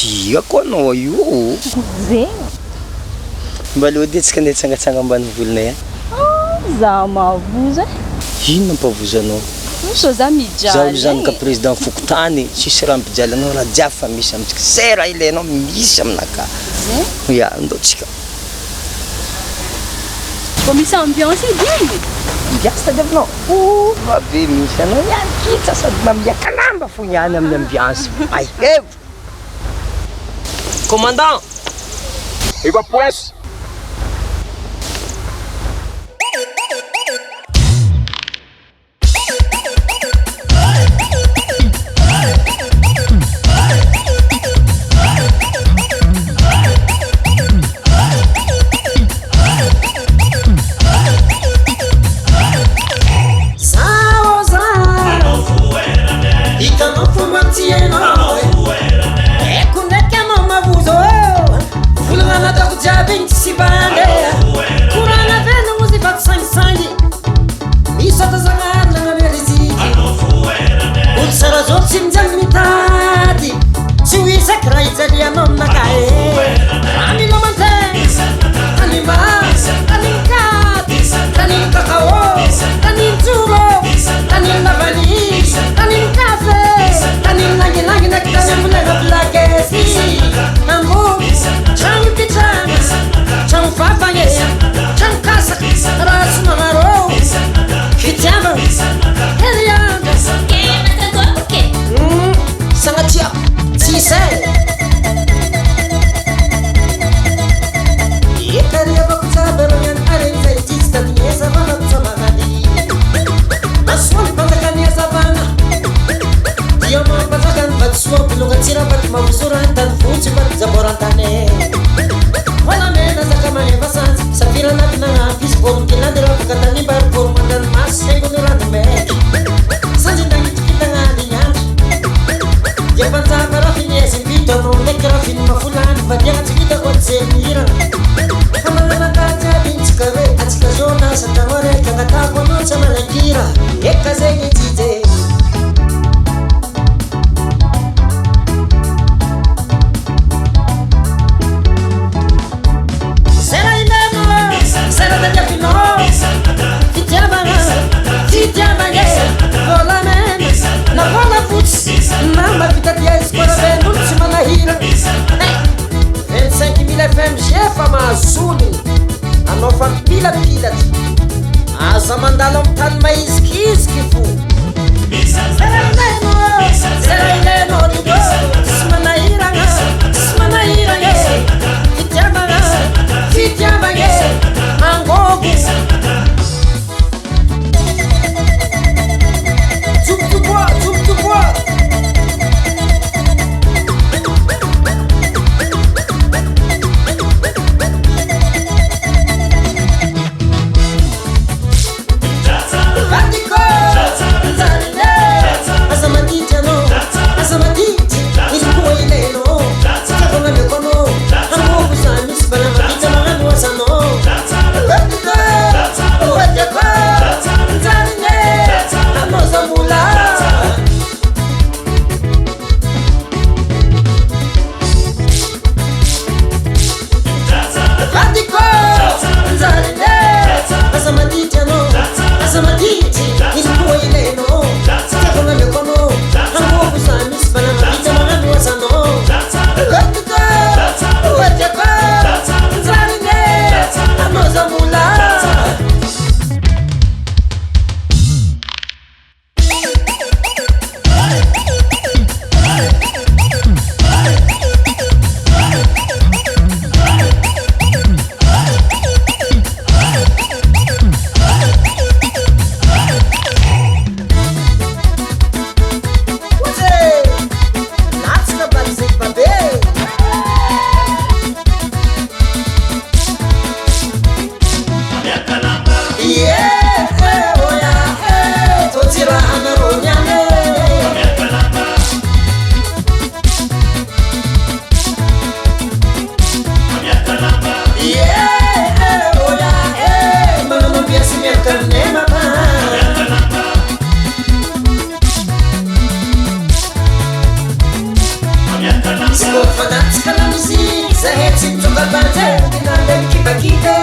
Tiako anao io. Zegny. Mba aloha dia tsika andeha tsangatsanga ambanivolinay any. Za mavoza. Ino mampavoza anao? So za mijaly. Zaho io zany ka président Fokotany, tsisy raha mijaly anao raha jiaby fa misy amintsika. Zay raha ilainao misy aminaka. Zay? Ya, ndao tsika. Ko misy ambiance dingy. Ambiance tady aminao? Vabe misy anao niany kitsa sady mamiaka lamba fo niany amin'ny ambiance. Ay hevo. Commandant. Efa poesy. fanatikana musique zahay tsy mitondra bandy dinandeha mikipakity